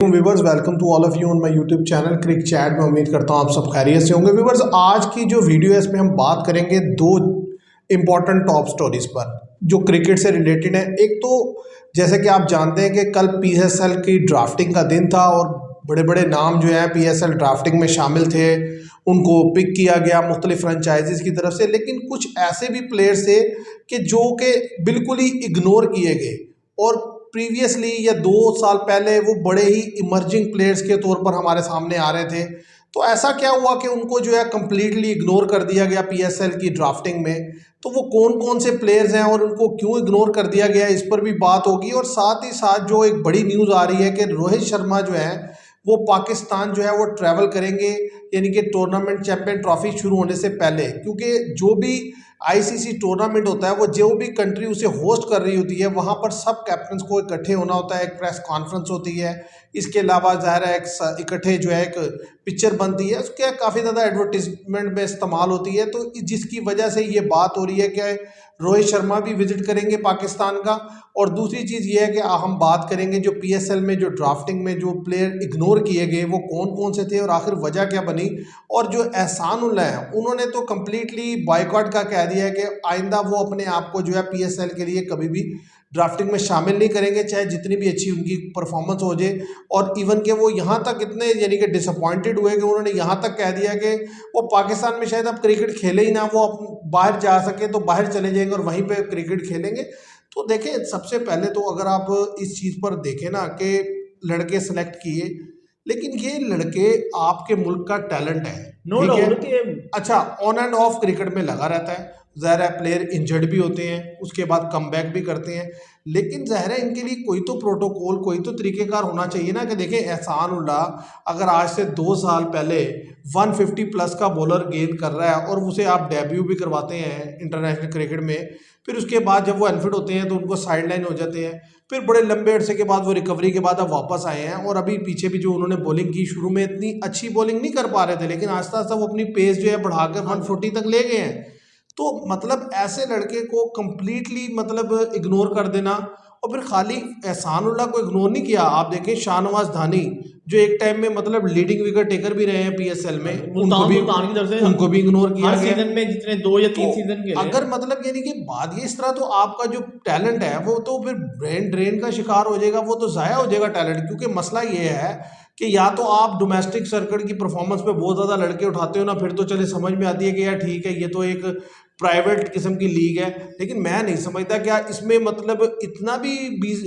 Viewers, welcome to all of you on my YouTube channel Cric Chat में। उम्मीद करता हूँ आप सब खैरियत से होंगे। व्यूवर्स, आज की जो वीडियो है इसमें हम बात करेंगे दो इम्पॉर्टेंट टॉप स्टोरीज पर जो क्रिकेट से रिलेटेड है। एक तो जैसे कि आप जानते हैं कि कल पीएसएल की ड्राफ्टिंग का दिन था और बड़े बड़े नाम जो है पीएसएल ड्राफ्टिंग में शामिल थे, उनको पिक किया गया मुख्तलिफ फ्रेंचाइजीज की तरफ से। लेकिन कुछ ऐसे भी प्लेयर्स थे कि जो कि बिल्कुल ही इग्नोर किए गए और प्रीवियसली या 2 साल पहले वो बड़े ही इमर्जिंग प्लेयर्स के तौर पर हमारे सामने आ रहे थे। तो ऐसा क्या हुआ कि उनको जो है कम्प्लीटली इग्नोर कर दिया गया पीएसएल की ड्राफ्टिंग में। तो वो कौन कौन से प्लेयर्स हैं और उनको क्यों इग्नोर कर दिया गया, इस पर भी बात होगी। और साथ ही साथ जो एक बड़ी न्यूज़ आ रही है कि रोहित शर्मा जो है वो पाकिस्तान जो है वो ट्रैवल करेंगे, यानी कि टूर्नामेंट चैंपियन ट्रॉफी शुरू होने से पहले। क्योंकि जो भी आईसीसी टूर्नामेंट होता है वो जो भी कंट्री उसे होस्ट कर रही होती है वहाँ पर सब कैप्टन्स को इकट्ठे होना होता है, एक प्रेस कॉन्फ्रेंस होती है। इसके अलावा ज़ाहिर है एक इकट्ठे जो है एक पिक्चर बनती है, उसके काफ़ी ज़्यादा एडवर्टीजमेंट में इस्तेमाल होती है। तो जिसकी वजह से ये बात हो रही है कि रोहित शर्मा भी विजिट करेंगे पाकिस्तान का। और दूसरी चीज़ ये है कि हम बात करेंगे जो पीएसएल में जो ड्राफ्टिंग में जो प्लेयर इग्नोर किए गए वो कौन कौन से थे और आखिर वजह क्या बनी। और जो एहसान उल्लाह है उन्होंने तो कम्प्लीटली बॉयकॉट का कह दिया है कि आइंदा वो अपने आप को जो है पीएसएल के लिए कभी भी ड्राफ्टिंग में शामिल नहीं करेंगे, चाहे जितनी भी अच्छी उनकी परफॉर्मेंस हो जाए। और इवन के वो यहाँ तक इतने यानी कि डिसअपॉइंटेड हुए कि उन्होंने यहाँ तक कह दिया कि वो पाकिस्तान में शायद अब क्रिकेट खेले ही ना, वो बाहर जा सके तो बाहर चले जाएंगे और वहीं पे क्रिकेट खेलेंगे। तो देखें, सबसे पहले तो अगर आप इस चीज़ पर देखें ना कि लड़के सेलेक्ट किए, लेकिन ये लड़के आपके मुल्क का टैलेंट है, नो ठीक है। डाउट कि अच्छा, ऑन एंड ऑफ क्रिकेट में लगा रहता है, ज़ाहिर है प्लेयर इंजर्ड भी होते हैं, उसके बाद कमबैक भी करते हैं। लेकिन ज़ाहिर है इनके लिए कोई तो प्रोटोकॉल, कोई तो तरीक़ेकार होना चाहिए ना। कि देखें, एहसान उल्लाह अगर आज से 2 साल पहले 150 प्लस का बॉलर गेंद कर रहा है और उसे आप डेब्यू भी करवाते हैं इंटरनेशनल क्रिकेट में, फिर उसके बाद जब वो अनफिट होते हैं तो उनको साइड लाइन हो जाते हैं, फिर बड़े लंबे अरसे के बाद वो रिकवरी के बाद अब वापस आए हैं। और अभी पीछे भी जो उन्होंने बॉलिंग की, शुरू में इतनी अच्छी बॉलिंग नहीं कर पा रहे थे, लेकिन आस्ता आस्ता वो अपनी पेस जो है बढ़ाकर 140 तक ले गए हैं। तो मतलब ऐसे लड़के को कंप्लीटली मतलब इग्नोर कर देना। और फिर खाली एहसान उल्लाह को इग्नोर नहीं किया, आप देखें शाहनवाज धानी जो एक टाइम में मतलब लीडिंग विकेट टेकर भी रहे हैं पीएसएल में, मुल्तान सुल्तान की तरफ से उनको भी इग्नोर किया हर गया। सीजन में जितने 2 या 3 तो सीजन खेले अगर मतलब यानी कि बात ये इस तरह, तो आपका जो टैलेंट है वो तो फिर ब्रेन ड्रेन का शिकार हो जाएगा, वो तो ज़ाया हो जाएगा टैलेंट। क्योंकि मसला ये है कि या तो आप डोमेस्टिक सर्किट की परफॉर्मेंस पे बहुत ज़्यादा लड़के उठाते हो ना, फिर तो चले समझ में आती है कि यार ठीक है ये तो एक प्राइवेट किस्म की लीग है। लेकिन मैं नहीं समझता क्या इसमें मतलब इतना भी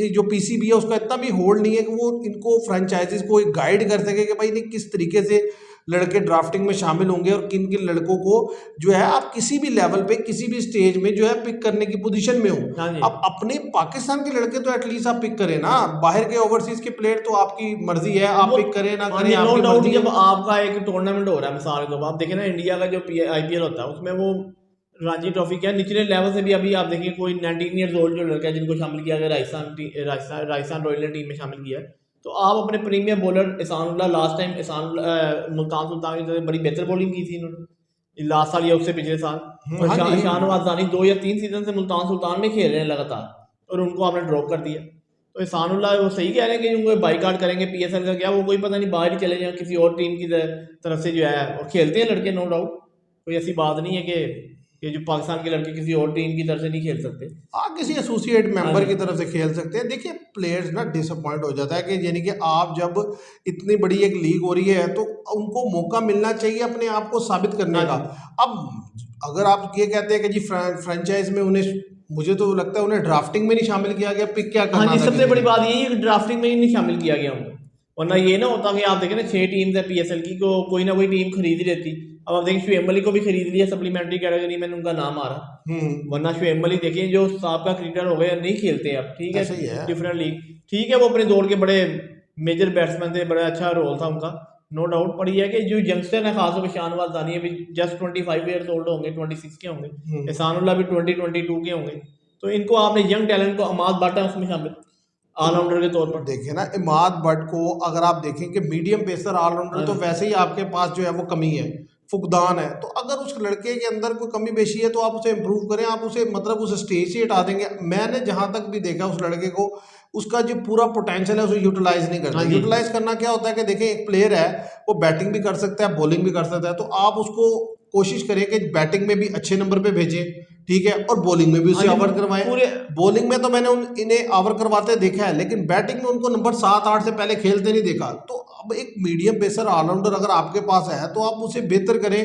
जो पीसीबी है उसका इतना भी होल्ड नहीं है कि वो इनको फ्रेंचाइजीज को गाइड कर सके कि भाई नहीं किस तरीके से लड़के ड्राफ्टिंग में शामिल होंगे और किन किन लड़कों को जो है आप किसी भी लेवल पे किसी भी स्टेज में जो है पिक करने की पोजीशन में हो। हाँ जी। अब अपने पाकिस्तान के लड़के तो एटलीस्ट आप पिक करें ना, बाहर के ओवरसीज के प्लेयर तो आपकी मर्जी है, आप पिक करें ना करें, नो आपकी डाउट मर्जी जब है। आपका एक टूर्नामेंट हो रहा है, मिसाल के तौर पर आप देखें ना, इंडिया का जो आईपीएल होता है उसमें वो रणजी ट्रॉफी क्या निचले लेवल से भी अभी आप देखिए कोई 19 ईयर्स ओल्ड जो लड़का है जिनको शामिल किया गया राजस्थान रॉयल ने टीम में शामिल किया है। तो आप अपने प्रीमियर बॉलर एहसान उल्लाह, लास्ट टाइम मुल्तान सुल्तान की तरह बड़ी बेहतर बॉलिंग की थी इन्होंने लास्ट साल या उससे पिछले साल। और हाँ जी। शाहनवाज दानी 2 या 3 सीजन से मुल्तान सुल्तान में खेल रहे हैं लगातार और उनको आपने ड्रॉप कर दिया। तो एहसान उल्लाह वो सही कह रहे हैं कि उनको बाईकाट करेंगे पीएसएल का, क्या वो कोई पता नहीं बाहर ही चले जाए किसी और टीम की तरफ से जो है। और खेलते हैं लड़के, नो डाउट, कोई ऐसी बात नहीं है कि जो पाकिस्तान के लड़के किसी और टीम की तरफ से नहीं खेल सकते। हाँ, किसी एसोसिएट मेंबर की तरफ से खेल सकते हैं। देखिए, प्लेयर्स ना डिसअपॉइंट हो जाता है कि यानी कि आप जब इतनी बड़ी एक लीग हो रही है तो उनको मौका मिलना चाहिए अपने आप को साबित करने का। अब अगर आप ये कहते हैं कि जी फ्रेंचाइज में उन्हें, मुझे तो लगता है उन्हें ड्राफ्टिंग में नहीं शामिल किया गया, पिक क्या करना हाँ जी, था सबसे बड़ी किसी ने। बात यही है कि ड्राफ्टिंग में ही नहीं शामिल किया गया उनको। वरना ये ना होता कि आप देखें ना 6 टीम्स है पीएसएल की, को कोई ना कोई टीम खरीद ही रहती। अब आप देखें शुएब अली को भी खरीद लिया सप्लीमेंट्री कैटेगरी में, उनका नाम आ रहा। वरना शुएब अली देखें जो साहब क्रिकेटर हो गए नहीं खेलते अब, ठीक ऐसा ही है, है। डिफरेंट लीग, ठीक है, वो अपने दौर के बड़े मेजर बैट्समैन थे, बड़ा अच्छा रोल था उनका, नो डाउट। पर यह है कि जो यंगस्टर है खासतौर पर शाहनवाज दानी अभी जस्ट 25 ईयर्स ओल्ड होंगे, 26 के होंगे, एहसान उल्लाह भी 22 के होंगे। तो इनको आपने यंग टैलेंट को अमाद बाटा उसमें शामिल ऑलराउंडर के तौर पर देखिए ना, इमाद बट को अगर आप देखें कि मीडियम पेसर ऑलराउंडर, तो वैसे ही आपके पास जो है वो कमी है, फुकदान है। तो अगर उस लड़के के अंदर कोई कमी पेशी है तो आप उसे इम्प्रूव करें, आप उसे मतलब उस स्टेज से हटा देंगे। मैंने जहाँ तक भी देखा उस लड़के को, उसका जो पूरा पोटेंशियल है उसे यूटिलाइज नहीं करता। यूटिलाइज करना क्या होता है कि देखें एक प्लेयर है वो बैटिंग भी कर सकता है, बॉलिंग भी कर सकता है, तो आप उसको कोशिश करें कि बैटिंग में भी अच्छे नंबर पे भेजें, ठीक है, और बॉलिंग में भी उसे ओवर करवाएं। बॉलिंग में तो मैंने इन्हें ओवर करवाते देखा है, लेकिन बैटिंग में उनको नंबर 7-8 से पहले खेलते नहीं देखा। तो अब एक मीडियम पेसर ऑलराउंडर अगर आपके पास है तो आप उसे बेहतर करें,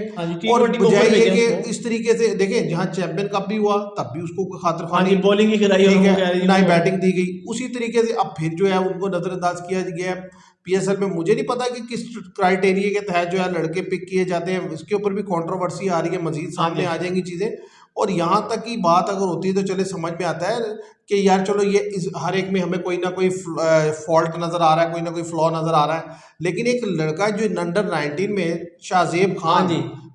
और बजाय ये कि इस तरीके से देखें जहां चैंपियन कप भी हुआ तब भी उसको खातिर खानी बॉलिंग की खिलाई ना ही बैटिंग दी गई, उसी तरीके से अब फिर जो है उनको नजरअंदाज किया गया है। पीएसएल में मुझे नहीं पता कि किस क्राइटेरिया के तहत जो है लड़के पिक किए जाते हैं, इसके ऊपर भी कंट्रोवर्सी आ रही है, मजीद सामने आ जाएंगी चीजें। और यहाँ तक की बात अगर होती है तो चले समझ में आता है कि यार चलो ये इस हर एक में हमें कोई ना कोई फॉल्ट नजर आ रहा है, कोई ना कोई फ्लॉ नजर आ रहा है, लेकिन एक लड़का जो अंडर 19 में शाहजेब खान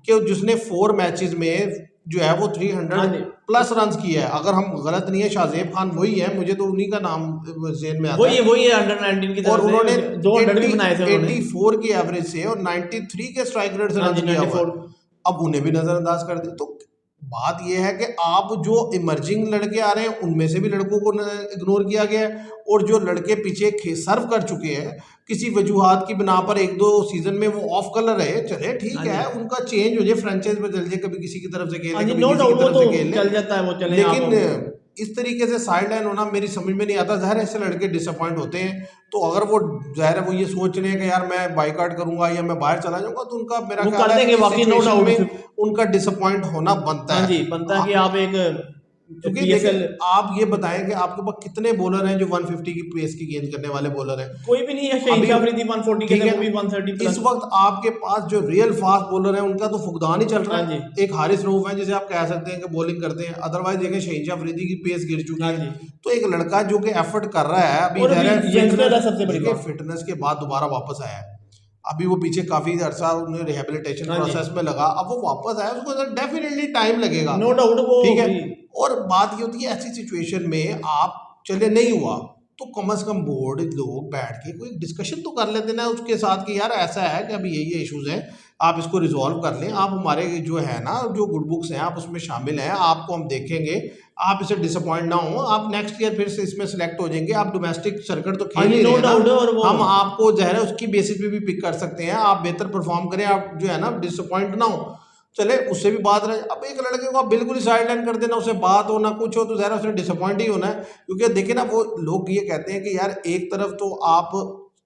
के जिसने 4 मैचेस में जो है वो 300 प्लस रन किया है, अगर हम गलत नहीं है शाहजेब खान वही है, मुझे तो उन्हीं का नाम ज़हन में आता है, वही है अंडर 19 की तरफ, और उन्होंने 200 भी बनाए थे 84 की एवरेज से और 93 के स्ट्राइक रेट से रन किया हुआ, अब उन्हें भी नजरअंदाज कर दिया। तो बात यह है कि आप जो इमर्जिंग लड़के आ रहे हैं उनमें से भी लड़कों को इग्नोर किया गया है, और जो लड़के पीछे सर्व कर चुके हैं किसी वजूहात की बिना पर 1-2 सीजन में वो ऑफ कलर रहे, चले ठीक है, उनका चेंज हो जाए, फ्रेंचाइज में चल जाए, कभी किसी की तरफ से खेले, कभी किसी की तरफ से खेले, चल जाता है वो, चले। लेकिन इस तरीके से साइड लाइन होना मेरी समझ में नहीं आता। ज़ाहिर ऐसे लड़के डिसअपॉइंट होते हैं, तो अगर वो ज़ाहिर है वो ये सोच रहे हैं कि यार मैं बाइकआउट करूंगा या मैं बाहर चला जाऊंगा, तो उनका मेरा ख्याल है कि सिचुएशन में उनका डिसअपॉइंट होना बनता है। बनता है कि आप एक, क्योंकि आप ये बताएं कि आपके पास कितने बॉलर हैं जो 150 की पेस की गेंद करने वाले बॉलर हैं? कोई भी नहीं है। शहीन अफरीदी 140 के वो भी 130 इस वक्त आपके पास जो रियल फास्ट बॉलर है उनका तो फुकदान ही चल रहा है। एक हारिस रऊफ है जिसे आप कह सकते हैं कि बॉलिंग करते हैं, अदरवाइज देखें शहीन अफरीदी की पेस गिर चुकी है। तो एक लड़का जो कि एफर्ट कर रहा है अभी फिटनेस के बाद दोबारा वापस आया है, अभी वो पीछे काफी अरसा उन्हें रिहेबिलिटेशन प्रोसेस में लगा, अब वो वापस आया, उसको डेफिनेटली टाइम लगेगा, नो डाउट वो, ठीक है। और बात ये होती है ऐसी सिचुएशन में आप चले नहीं हुआ तो कम से कम बोर्ड लोग बैठ के कोई डिस्कशन तो कर लेते ना उसके साथ कि यार ऐसा है कि अभी ये इश्यूज हैं, आप इसको रिजॉल्व कर लें, आप हमारे जो है ना जो गुड बुक्स हैं आप उसमें शामिल हैं, आपको हम देखेंगे, आप इसे डिसअपॉइंट ना हो, आप नेक्स्ट ईयर फिर से इसमें सेलेक्ट हो जाएंगे, आप डोमेस्टिक सर्किट तो खेल ही रहे हैं ना, हम आपको जो है उसकी बेसिस पे भी पिक कर सकते हैं, आप बेहतर परफॉर्म करें, आप जो है ना डिसअपॉइंट ना हो, चले उससे भी बात रहे। अब एक लड़के को आप बिल्कुल ही साइड लाइन कर देना, उससे बात हो ना कुछ हो, तो ज़रा उसने डिसअपॉइंट ही होना है। क्योंकि देखिए ना वो लोग ये कहते हैं कि यार एक तरफ तो आप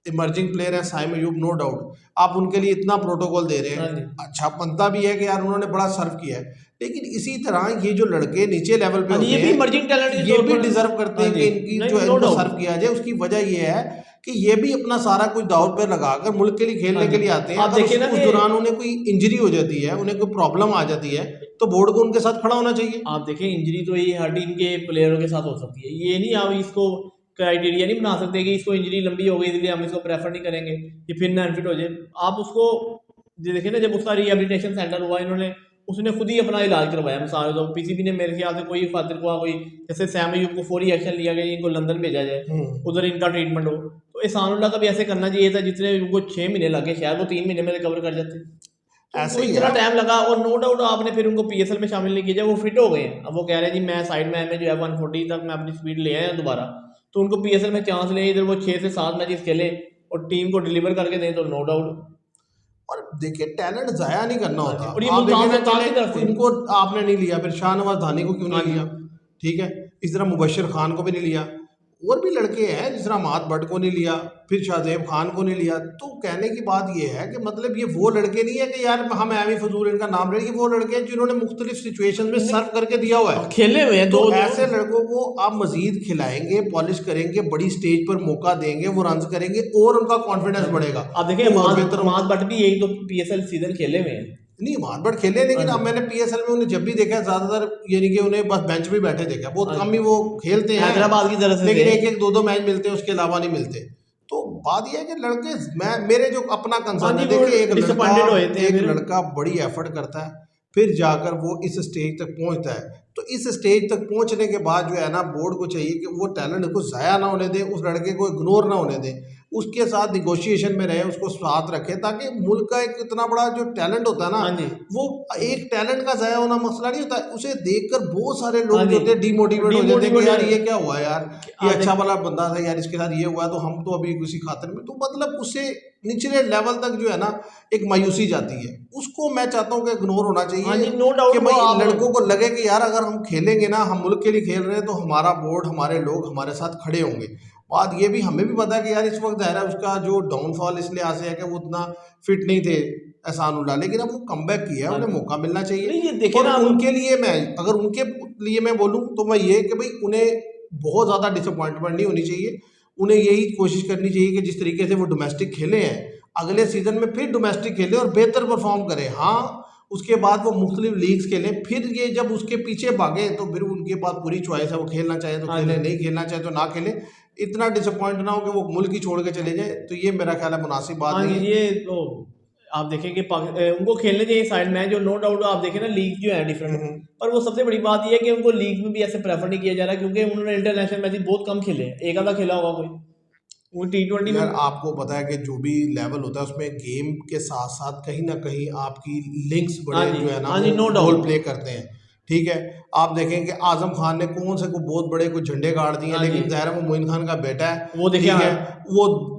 इमर्जिंग प्लेयर हैं साइम अयूब, नो डाउट आप उनके लिए इतना प्रोटोकॉल दे रहे हैं, अच्छा बनता भी है कि यार उन्होंने बड़ा सर्व किया है, लेकिन इसी तरह ये जो लड़के नीचे लेवल पे होते हैं ये भी डिजर्व करते हैं कि इनकी जो है इनको सर्व किया जाए। उसकी वजह ये है कि ये भी अपना सारा कुछ दांव पे लगाकर मुल्क के लिए खेलने के लिए आते हैं, अगर उस दौरान उन्हें कोई इंजरी हो जाती है, उन्हें कोई प्रॉब्लम आ जाती है, तो बोर्ड को उनके साथ खड़ा होना चाहिए। आप देखें इंजरी तो ये हर टीम के प्लेयरों के साथ हो सकती है, ये नहीं आप इसको क्राइटेरिया नहीं बना सकते कि इसको इंजरी लंबी हो गई इसलिए हम इसको प्रेफर नहीं करेंगे कि फिर ना अनफिट हो जाए। आप उसको देखिए ना, जब उसका रिहेबिलिटेशन सेंटर हुआ इन्होंने उसने खुद ही अपना इलाज करवाया, मिसाल तो पीसीबी ने मेरे ख्याल से कोई खातिर को कोई जैसे सैम अयूब को फौरी एक्शन लिया गया, इनको लंदन भेजा जाए, उधर इनका ट्रीटमेंट हो, तो एहसानुल्लाह का भी ऐसे करना चाहिए था, जितने उनको 6 महीने लगे शायद वो 3 महीने में रिकवर कर जाते, ऐसे ही इतना टाइम लगा। और नो डाउट आपने फिर उनको पीएसएल में शामिल नहीं किया, वो फिट हो गए हैं, अब वो कह रहे हैं जी मैं साइड में जो है 140 तक मैं अपनी स्पीड ले आया दोबारा, तो उनको पीएसएल में चांस ले, इधर वो 6 से 7 मैचेस खेले और टीम को डिलीवर करके दें, तो नो डाउट। और देखिए टैलेंट जाया नहीं करना होता, और ये इनको आपने नहीं लिया, फिर शाहनवाज धानी को क्यों नहीं लिया, ठीक है, इस तरह मुबशिर खान को भी नहीं लिया, और भी लड़के हैं जिस तरह मात भट्ट को नहीं लिया, फिर शाहजेब खान को नहीं लिया। तो कहने की बात ये है कि मतलब ये वो लड़के नहीं है कि यार हम एवी फजूल इनका नाम ले, वो लड़के हैं जिन्होंने मुख्तलिफ सिचुएशन में सर्व करके दिया हुआ है, खेले हुए हैं। तो ऐसे लड़कों को आप मजीद खिलाएंगे, पॉलिश करेंगे, बड़ी स्टेज पर मौका देंगे, वो रन करेंगे और उनका कॉन्फिडेंस बढ़ेगा। आप देखिए मात भट्ट भी यही तो पीएसएल सीजन खेले हुए हैं, नहीं मार बट खेले, लेकिन अब मैंने पीएसएल में उन्हें जब भी देखा ज्यादातर यानी कि उन्हें बस बेंच पे बैठे देखा, बहुत कम ही वो खेलते हैं हैदराबाद की तरफ से, लेकिन एक दो मैच मिलते हैं, उसके अलावा नहीं मिलते। तो बात यह है कि लड़के मेरे जो अपना कंसर्न है, देखिए एक लड़का बड़ी एफर्ट करता है, फिर जाकर वो इस स्टेज तक पहुंचता है, तो इस स्टेज तक पहुंचने के बाद जो है ना बोर्ड को चाहिए कि वो टैलेंट को ज़ाया ना होने दें, उस लड़के को इग्नोर ना होने दें। उसके साथ निगोशिएशन में रहे, उसको साथ रखे, ताकि मुल्क का एक इतना बड़ा जो टैलेंट होता है ना, हाँ जी, वो एक टैलेंट का ज़ाया होना मसला नहीं होता, उसे देखकर बहुत सारे लोग हाँ जो जी, होते हैं डीमोटिवेट हो जाते हैं कि यार ये क्या हुआ यार, ये आप अच्छा देख वाला बंदा था यार, इसके साथ ये हुआ तो हम तो अभी किसी खातिर में, तो मतलब उससे निचले लेवल तक जो है ना एक मायूसी जाती है, उसको मैं चाहता हूँ कि इग्नोर होना हाँ चाहिए। जी, नो डाउट कि वो भाई आप लड़कों को लगे कि यार अगर हम खेलेंगे ना, हम मुल्क के लिए खेल रहे हैं, तो हमारा बोर्ड, हमारे लोग हमारे साथ खड़े होंगे। बात ये भी हमें भी पता है कि यार इस वक्त है उसका जो डाउनफॉल इस लिहाज से है कि वो उतना फिट नहीं थे एहसानुल्लाह, लेकिन अब वो कमबैक किया है, हाँ उन्हें जी, मौका मिलना नहीं चाहिए। ये देखे और ना आप, उनके लिए मैं, अगर उनके लिए मैं बोलूँ तो मैं ये कि भाई उन्हें बहुत ज़्यादा डिसअपॉइंटमेंट नहीं होनी चाहिए, उन्हें यही कोशिश करनी चाहिए कि जिस तरीके से वो डोमेस्टिक खेले हैं, अगले सीजन में फिर डोमेस्टिक खेले और बेहतर परफॉर्म करें। हाँ, उसके बाद वो मुख्तलिफ लीग्स खेलें, फिर ये जब उसके पीछे भागे तो फिर उनके पास पूरी चॉइस है, वो खेलना चाहे तो हाँ खेले, जी, नहीं खेलना चाहे तो ना खेले। इतना डिसअपॉइंट ना हो कि वो मुल्क ही छोड़ के चले जाए, तो ये मेरा ख्याल है मुनासिब बात हाँ नहीं जी, है। ये तो आप देखें कि उनको खेलने चाहिए साइड में, जो नो डाउट आप देखें ना लीग जो है डिफरेंट, हम्म। पर वो सबसे बड़ी बात ये है कि उनको लीग में भी ऐसे प्रेफर नहीं किया जा रहा, क्योंकि उन्होंने इंटरनेशनल मैच बहुत कम खेले हैं, एक आधा खेला होगा कोई, वो T20 में। यार आपको पता है कि जो भी लेवल होता है उसमें गेम के साथ साथ कहीं ना कहीं आपकी लिंक्स हाँ बड़े जी, जो है ना हाँ वो जी, नो रोल डाउट। प्ले करते हैं। ठीक है, आप देखें कि आजम खान ने कौन से को बहुत बड़े कोई झंडे गाड़ दिए हैं, हाँ जी, लेकिन ज़ाहिर है वो मोइन खान का बेटा है। वो देखिए, ठीक है, हाँ वो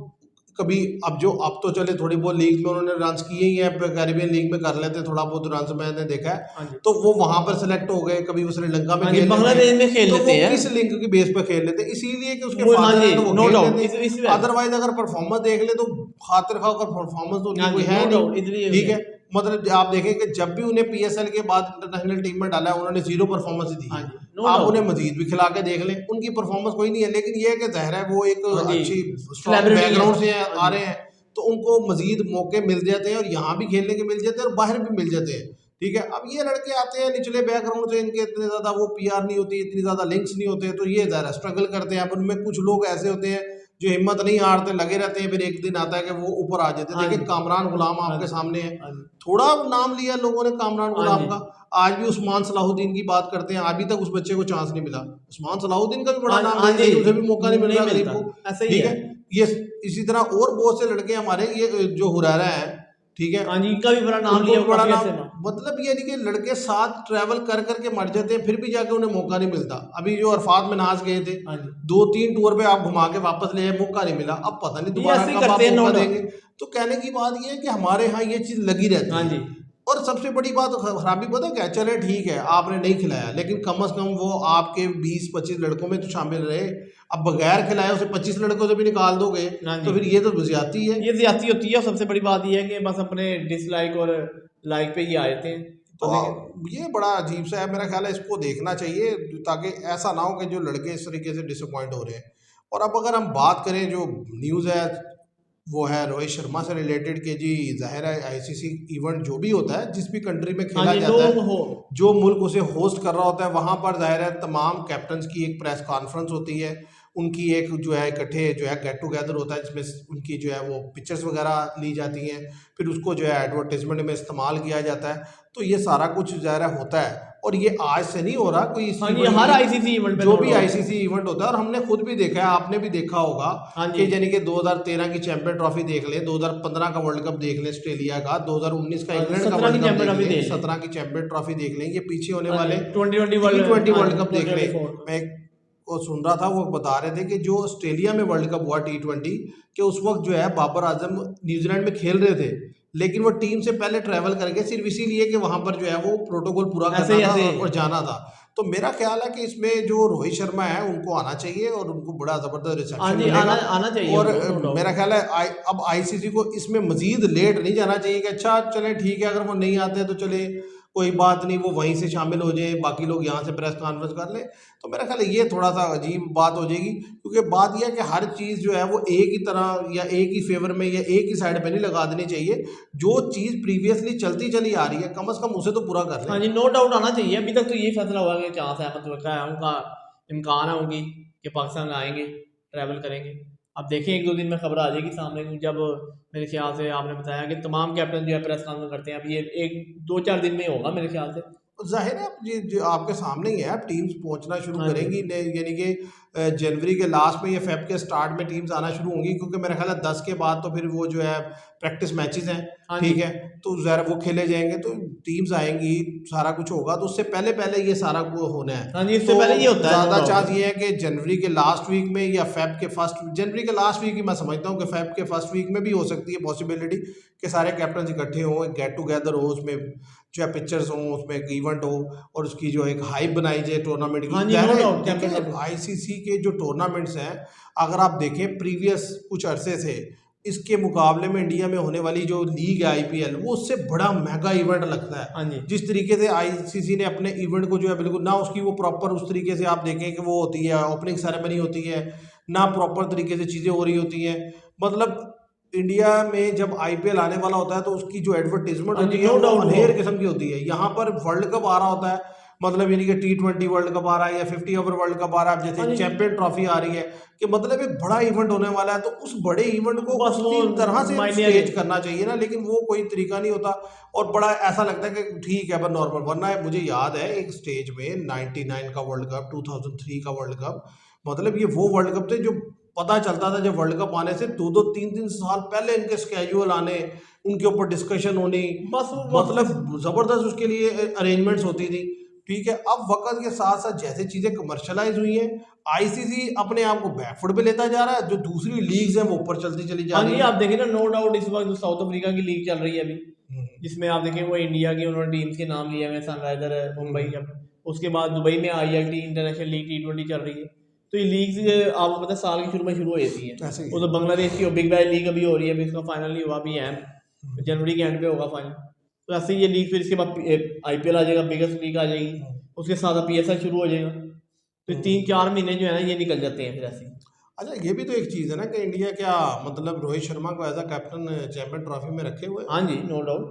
कभी अब तो चले थोड़ी बहुत लीग में उन्होंने रन किए ही हैं, कैरिबियन लीग में कर लेते थोड़ा बहुत रन मैंने देखा है, हाँ जी, तो वो वहां पर सेलेक्ट हो गए, कभी वो श्रीलंका में हाँ जी, खेल लेते बांग्लादेश में हैं, खेल तो लेते वो हैं किस लिंक की बेस पर खेल लेते हैं, इसीलिए कि उसके वो, हाँ फादर जी, है तो वो नो खेल डाउट, लेते इस हैं। वजह से, अदरवाइज अगर परफॉर्मेंस देख ले तो खातिर खा कर परफॉर्मेंस तो उनकी हाँ कोई जी, है नो नहीं। डाउट, इसलिए ठीक है, मतलब आप देखें कि जब भी उन्हें पीएसएल के बाद इंटरनेशनल टीम में डाला है उन्होंने जीरो परफॉर्मेंस ही दी हाँ है। जी, नो आप उन्हें डाउट, मजीद भी खिला के देख लें, उनकी परफॉर्मेंस कोई नहीं है, लेकिन ये है कि जाहिर है वो एक हाँ जी, अच्छी स्ट्रॉन्ग सेलिब्रिटी है, बैकग्राउंड से हाँ आ जी, रहे हैं, तो उनको मजीद मौके मिल जाते हैं, और यहाँ भी खेलने के मिल जाते हैं और बाहर भी मिल जाते हैं। ठीक है, अब ये लड़के आते हैं निचले बैकग्राउंड से, इनके इतने ज़्यादा वो पीआर नहीं होती, इतनी ज़्यादा लिंक्स नहीं होते, तो ये ज़रा स्ट्रगल करते हैं। अब उनमें कुछ लोग ऐसे होते हैं जो हिम्मत नहीं हारते, लगे रहते हैं, फिर एक दिन आता है कि वो ऊपर आ जाते हैं। हाँ देखिए जी, कामरान गुलाम हाँ आपके जी, सामने है, हाँ जी, थोड़ा नाम लिया लोगों ने कामरान हाँ गुलाम जी, का, आज भी उस्मान सलाहुद्दीन की बात करते हैं, अभी तक उस बच्चे को चांस नहीं मिला। उस्मान सलाहुद्दीन का भी बड़ा हाँ, नाम हाँ है, जी, लेकिन उसे भी मौका नहीं मिल नहीं रहा गरीब मिलता, को। ऐसा ही ठीक है। है, ये इसी तरह और बहुत से लड़के हमारे, ये जो हुरैरा है, ठीक है, हाँ जी, इनका भी बड़ा नाम उनको लिया भी बड़ा काफी नाम, अरसे में। मतलब ये नहीं कि लड़के साथ ट्रैवल कर करके मर जाते हैं, फिर भी जाके उन्हें मौका नहीं मिलता। अभी जो अरफात मिन्हाज गए थे, हाँ जी, 2-3 टूर पे आप घुमा के वापस ले आए, मौका नहीं मिला, अब पता नहीं ये दोबारा ऐसे ही कब आप करते हैं, नो मौका डाउट। देंगे। तो कहने की बात ये है कि हमारे यहाँ ये चीज़ लगी रहती हाँ है। जी, और सबसे बड़ी बात खराबी पता है क्या है? चले ठीक है आपने नहीं खिलाया, लेकिन कम से कम वो आपके 20-25 लड़कों में तो शामिल रहे। अब बगैर खिलाए उसे 25 लड़कों से भी निकाल दोगे, हाँ तो जी, फिर ये तो ज्यादती है। ये ज्यादती होती है, और सबसे बड़ी बात ये है कि बस अपने डिसलाइक और लाइक पे ही आ जाते हैं, तो अब देखें। ये बड़ा अजीब सा है, मेरा ख्याल है इसको देखना चाहिए, ताकि ऐसा ना हो कि जो लड़के इस तरीके से डिसअपॉइंट हो रहे हैं। और अब अगर हम बात करें जो न्यूज़ है, वो है रोहित शर्मा से रिलेटेड कि जी ज़ाहिर है आईसीसी इवेंट जो भी होता है जिस भी कंट्री में हाँ खेला जी, जाता लोग है, हो, जो मुल्क उसे होस्ट कर रहा होता है, वहाँ पर ज़ाहिर है तमाम कैप्टन्स की एक प्रेस कॉन्फ्रेंस होती है, उनकी एक जो है इकट्ठे जो है गेट टुगेदर होता है, जिसमें उनकी जो है वो पिक्चर्स वगैरह ली जाती हैं, फिर उसको जो है एडवर्टाइजमेंट में इस्तेमाल किया जाता है। तो ये सारा कुछ ज़ाहिर है होता है, और ये आज से नहीं हो रहा कोई इस हाँ जी, इवेंट हर में, आईसीसी इवेंट पे, जो नो भी डाउट। आईसीसी इवेंट होता है, और हमने खुद भी देखा है, आपने भी देखा होगा हाँ कि जी, यानी कि 2013 की चैंपियन ट्रॉफी देख लें, 2015 का वर्ल्ड कप देख लें ऑस्ट्रेलिया का, 2019 का हाँ जी, इंग्लैंड का 17 की वर्ल्ड कप चैंपियन देख ट्रॉफी लें, देख लें। 17 की चैंपियन ट्रॉफी देख लें, ये पीछे होने हाँ जी, वाले 2020 T20 वर्ल्ड, हाँ जी, वर्ल्ड कप देख लें। 2024। मैं वो सुन रहा था, वो बता रहे थे कि जो ऑस्ट्रेलिया में वर्ल्ड कप हुआ T20 के, उस वक्त जो है बाबर आजम न्यूजीलैंड में खेल रहे थे, लेकिन वो टीम से पहले ट्रैवल करके सिर्फ इसीलिए कि वहां पर जो है वो प्रोटोकॉल पूरा ऐसे करना ही था ऐसे और जाना था। तो मेरा ख्याल है कि इसमें जो रोहित शर्मा है उनको आना चाहिए, और उनको बड़ा ज़बरदस्त हाँ रिसेप्शन जी, मिलेगा। आना आना चाहिए और उनको, नो मेरा डाउट। ख्याल है अब आईसीसी को इसमें मजीद लेट नहीं जाना चाहिए कि अच्छा चलें ठीक है, अगर वो नहीं आते तो चले कोई बात नहीं, वो वहीं से शामिल हो जाए, बाकी लोग यहाँ से प्रेस कॉन्फ्रेंस कर लें। तो मेरा ख्याल है ये थोड़ा सा अजीब बात हो जाएगी, क्योंकि बात यह है कि हर चीज़ जो है वो एक ही तरह या एक ही फेवर में या एक ही साइड पे नहीं लगा देनी चाहिए। जो चीज़ प्रीवियसली चलती चली आ रही है, कम से कम उसे तो पूरा कर हाँ लें। जी, नो डाउट आना चाहिए। अभी तक तो यही फैसला हुआ कि चांस है, मतलब का है उनका, इम्कान है उनकी कि पाकिस्तान आएंगे, ट्रैवल करेंगे। अब देखें 1-2 दिन में खबर आ जाएगी सामने, जब मेरे ख्याल से आपने बताया कि तमाम कैप्टन जो है प्रेस कॉन्फ्रेंस करते हैं, अब ये 1-2-4 दिन में ही होगा मेरे ख्याल से। जाहिर है अब ये जो आपके सामने ही है, अब टीम्स पहुंचना शुरू हाँ जी, करेंगी, यानी कि जनवरी के लास्ट में या फेब के स्टार्ट में टीम्स आना शुरू होंगी, क्योंकि मेरा ख्याल है 10 के बाद तो फिर वो जो है प्रैक्टिस मैचेस हैं, हाँ ठीक जी। है, तो ज़रा वो खेले जाएंगे, तो टीम्स आएंगी, सारा कुछ होगा, तो उससे पहले पहले ये सारा वो होना है। हाँ जी, इससे तो पहले ये होता है, नो ज़्यादा डाउट। चांस ये है कि जनवरी के लास्ट वीक में या फेब के फर्स्ट, जनवरी के लास्ट वीक ही मैं समझता हूँ कि फेब के फर्स्ट वीक में भी हो सकती है पॉसिबिलिटी कि सारे कैप्टन इकट्ठे हों, एक गेट टुगेदर हो, उसमें जो है पिक्चर्स हों, उसमें एक इवेंट हो और उसकी जो एक हाइप बनाई जाए टूर्नामेंट की। हाँ जी, ज़ाहिर नो है, डाउट, देखिए चैंपियंस ट्रॉफी। आईसीसी के जो टूर्नामेंट्स हैं, अगर आप देखें प्रीवियस कुछ अरसे से, इसके मुकाबले में इंडिया में होने वाली जो लीग है आईपीएल, वो उससे बड़ा मेगा इवेंट लगता है। हाँ जी। जिस तरीके से आईसीसी ने अपने इवेंट को जो है बिल्कुल ना उसकी वो प्रॉपर उस तरीके से आप देखें कि वो होती है ओपनिंग सेरेमनी होती है, ना प्रॉपर तरीके से चीज़ें हो रही होती हैं। मतलब इंडिया में जब आईपीएल आने वाला होता है तो उसकी जो एडवर्टीजमेंट हाँ होती जी, है नो वो डाउट वो। अनहेर किस्म की होती है। यहाँ पर वर्ल्ड कप आ रहा होता है, मतलब यानी कि T20 वर्ल्ड कप आ रहा है या 50 ओवर वर्ल्ड कप आ रहा है, हाँ जैसे जी, चैंपियन ट्रॉफी आ रही है, कि मतलब एक बड़ा इवेंट होने वाला है, तो उस बड़े इवेंट को बस वो उसी तरह से मायने आ स्टेज गए। करना चाहिए ना, लेकिन वो कोई तरीका नहीं होता। और बड़ा ऐसा लगता है कि ठीक है बस नॉर्मल, वरना मुझे याद है एक स्टेज में 99 का वर्ल्ड कप, 2003 का वर्ल्ड कप, मतलब ये वो वर्ल्ड कप थे जो पता चलता था जब वर्ल्ड कप आने से 2-2 3-3 साल पहले इनके स्केड्यूल आने, उनके ऊपर डिस्कशन होनी, बस वो वक्त। मतलब जबरदस्त उसके लिए अरेंजमेंट्स होती थी। ठीक है, अब वक्त के साथ साथ जैसे चीजें कमर्शलाइज हुई हैं, आईसीसी अपने आप को बैकफुट पे लेता जा रहा है, जो दूसरी लीग्स हैं वो ऊपर चलती चली जा हाँ रही जी, हैं। आप देखें ना, नो डाउट इस वक्त जो साउथ अफ्रीका की लीग चल रही है अभी, हम्म, जिसमें आप देखें वो इंडिया की उन्होंने टीम्स के नाम लिए हुए, सनराइजर है मुंबई हम्म, का। उसके बाद दुबई में आईएलटी इंटरनेशनल लीग T20 चल रही है। तो ये लीग्स आपको पता है साल के शुरू में शुरू हो जाती है। ऐसे ही वो है। तो बांग्लादेश की बिग बैश लीग अभी हो रही है, अभी इसका फाइनल नहीं हुआ, अभी है हम्म, जनवरी के एंड पे होगा फाइनल। तो ऐसे ही ये लीग, फिर इसके बाद आईपीएल आ जाएगा, बिगेस्ट लीग आ जाएगी, उसके साथ पीएसएल शुरू हो जाएगा। तो हम्म। 3-4 महीने जो है ना ये निकल जाते हैं फिर ऐसे ही। अच्छा, ये भी तो एक चीज़ है ना कि इंडिया क्या मतलब रोहित शर्मा को as a captain champion trophy में रखे हुए हैं? हाँ जी, नो डाउट।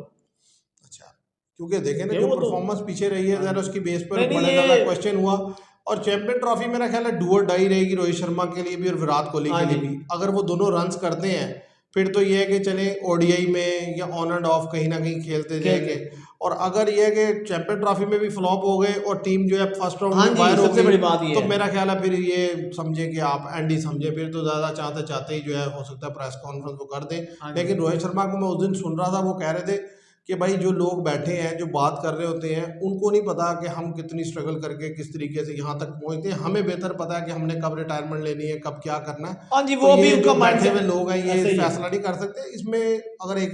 अच्छा, क्योंकि देखें ना ये जो वो तो। परफॉर्मेंस पीछे रही है हाँ ज़रा जी। उसकी बेस पर नहीं नहीं बड़ा ज़्यादा ये। क्वेश्चन हुआ। और चैंपियन ट्रॉफी मेरा ख्याल है डू और डाई रहेगी रोहित शर्मा के लिए भी और विराट कोहली हाँ के लिए जी। भी। अगर वो दोनों रन्स करते हैं फिर तो ये है कि चले ओडीआई में या ऑन एंड ऑफ कहीं ना कहीं खेलते खेलते। जाएंगे। और अगर ये है कि चैंपियन ट्रॉफी में भी फ्लॉप हो गए और टीम जो है फर्स्ट राउंड हाँ में जी, बाहर हो सबसे गई, बड़ी बात ये तो है। मेरा ख्याल है फिर ये समझे कि आप एंडी समझे, फिर तो ज़्यादा चाहते चाहते ही जो है हो सकता है प्रेस कॉन्फ्रेंस वो कर दें। हाँ जी। लेकिन रोहित शर्मा को मैं उस दिन सुन रहा था, वो कह रहे थे कि भाई जो लोग बैठे हैं जो बात कर रहे होते हैं उनको नहीं पता कि हम कितनी स्ट्रगल करके किस तरीके से यहाँ तक पहुँचते हैं, हमें बेहतर पता है कि हमने कब रिटायरमेंट लेनी है, कब क्या करना है। हाँ जी, तो वो अभी ये उनका जो माइंड बैठे हुए लोग हैं ये ऐसा ही है। फैसला नहीं कर सकते इसमें। अगर एक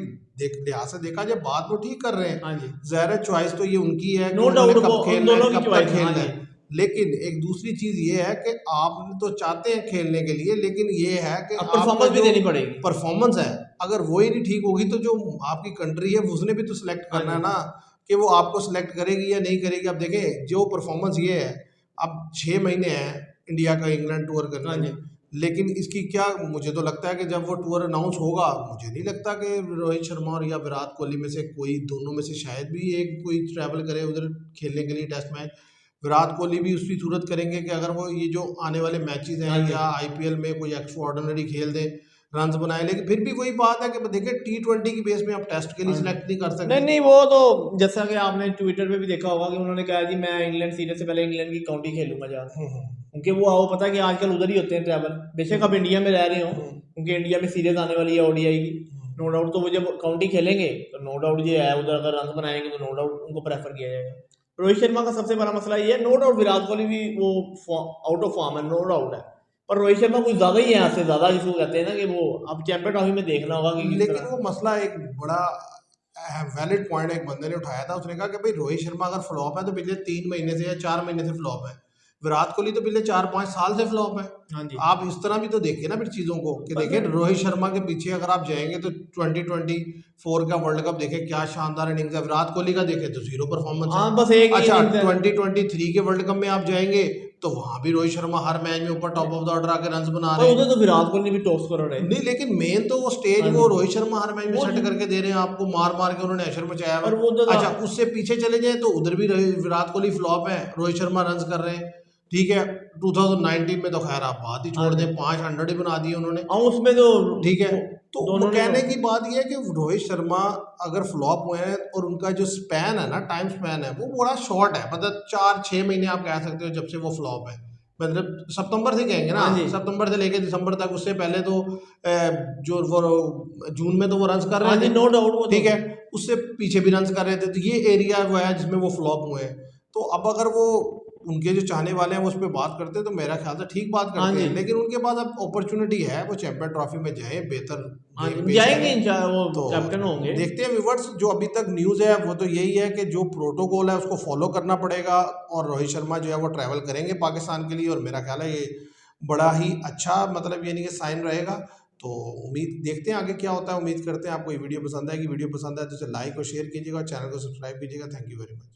लिहाज से देखा जाए बात वो ठीक कर रहे हैं, हाँ जी, ज़ाहिर चॉइस तो ये उनकी है कि नो उन्होंने डाउट वो कब उन खेलना दोनों है की कब चॉइस तक है। हाँ खेलना जी। है। लेकिन एक दूसरी चीज़ ये है कि आप तो चाहते हैं खेलने के लिए, लेकिन ये है कि अब आपका परफॉर्मेंस भी जो देनी पड़ेगी। परफॉर्मेंस है अगर वो ही नहीं ठीक होगी तो जो आपकी कंट्री है उसने भी तो सिलेक्ट हाँ करना है जी। ना कि वो आपको सिलेक्ट करेगी या नहीं करेगी। अब देखें जो परफॉर्मेंस ये है, अब 6 महीने हैं इंडिया का इंग्लैंड टूर हाँ करने जी। में, लेकिन इसकी क्या, मुझे तो लगता है कि जब वो टूर अनाउंस होगा मुझे नहीं लगता कि रोहित शर्मा और या विराट कोहली में से कोई, दोनों में से शायद भी एक कोई ट्रैवल करे उधर खेलने के लिए टेस्ट मैच। विराट कोहली भी उसकी सूरत करेंगे कि अगर वो ये जो आने वाले मैचेस हाँ हैं जी। या आईपीएल में कोई एक्स्ट्रा ऑर्डिनरी खेल दे, रन्स बनाए, लेकिन फिर भी वही बात है कि देखिए T20 की बेस में आप टेस्ट के लिए हाँ जी। सिलेक्ट नहीं कर नहीं सकते। नहीं वो तो, जैसा कि आपने ट्विटर पे भी देखा होगा कि उन्होंने कहा जी मैं इंग्लैंड सीरीज से पहले इंग्लैंड की काउंटी खेलूंगा ज्यादा। उनके वो आओ पता है कि आजकल उधर ही होते हैं ट्रैवल, बेशक अब इंडिया में रह रहे हो, क्योंकि इंडिया में सीरीज आने वाली है ओडीआई की। नो डाउट तो वो जब काउंटी खेलेंगे तो नो डाउट ये है उधर अगर रन बनाएंगे तो नो डाउट उनको प्रेफर किया जाएगा। रोहित शर्मा का सबसे बड़ा मसला ये है, नो डाउट विराट कोहली भी वो आउट ऑफ फॉर्म है, नो डाउट है, पर रोहित शर्मा कुछ ज्यादा ही है यहाँ से ज्यादा, जिसको कहते हैं ना कि वो अब चैंपियन ट्रॉफी में देखना होगा कि किस लेकिन तरह। वो मसला एक बड़ा वैलिड पॉइंट एक बंदे ने उठाया था, उसने कहा कि भाई रोहित शर्मा अगर फ्लॉप है तो पिछले 3 महीने से या 4 महीने से फ्लॉप है, विराट कोहली तो पिछले 4-5 साल से फ्लॉप है। हाँ जी। आप इस तरह भी तो देखिए ना फिर चीज़ों को कि बस देखिए रोहित शर्मा के पीछे अगर आप जाएंगे तो 2024 का वर्ल्ड कप देखें क्या शानदार इनिंग्स है, विराट कोहली का देखें तो जीरो परफॉर्मेंस है। हाँ, बस एक ही अच्छा, innings है। 2023 के वर्ल्ड कप में आप जाएंगे तो वहां भी रोहित शर्मा हर मैच में ऊपर टॉप ऑफ द ऑर्डर आके रन बना पर रहे उधर हैं। तो विराट कोहली भी टॉप स्कोरर है। नहीं, लेकिन मेन तो वो स्टेज हाँ वो जी। रोहित शर्मा हर मैच में वो सेट करके दे रहे हैं आपको, मार मार के उन्होंने अशर मचाया हुआ और है। वो तो अच्छा, उससे पीछे चले जाए तो उधर भी विराट कोहली फ्लॉप है, रोहित शर्मा रन कर रहे हैं। ठीक है, 2019 में तो खैर आप बात ही हाँ छोड़ जी। दें, 500 ही बना दिए उन्होंने। हाँ उसमें तो ठीक है, तो वो दोनों ने कहने की बात यह है कि रोहित शर्मा अगर फ्लॉप हुए हैं और उनका जो स्पैन है ना, टाइम स्पैन है वो बड़ा शॉर्ट है, मतलब 4-6 महीने आप कह सकते हो जब से वो फ्लॉप है। मतलब सितंबर से कहेंगे ना, हाँ जी। सितंबर से लेके दिसंबर तक, उससे पहले तो जो वो जून में तो वो रन्स कर हाँ रहे जी, थे, नो डाउट वो तो। ठीक है, उससे पीछे भी रन्स कर रहे थे, तो ये एरिया वो है जिसमें वो फ्लॉप हुए हैं। तो अब अगर वो उनके जो चाहने वाले हैं वो उस पर बात करते हैं तो मेरा ख्याल से ठीक बात हाँ करते जी। हैं, लेकिन उनके पास अब अपॉर्चुनिटी है, वो चैंपियन ट्रॉफी में जाएं, बेहतर हाँ गेम जी, पेश जाएंगे करें। इंशाल्लाह, तो वो कैप्टन होंगे। देखते हैं व्यूवर्स, जो अभी तक न्यूज़ है वो तो यही है कि जो प्रोटोकॉल है उसको फॉलो करना पड़ेगा, और रोहित शर्मा जो है वो ट्रैवल करेंगे पाकिस्तान के लिए, और मेरा ख्याल है ये बड़ा ही अच्छा, मतलब ये नहीं कि साइन रहेगा। तो उम्मीद देखते हैं आगे क्या होता है, उम्मीद करते हैं आपको ये वीडियो पसंद आएगी। वीडियो पसंद आए तो इसे लाइक और शेयर कीजिएगा और चैनल को सब्सक्राइब कीजिएगा। Thank you very much.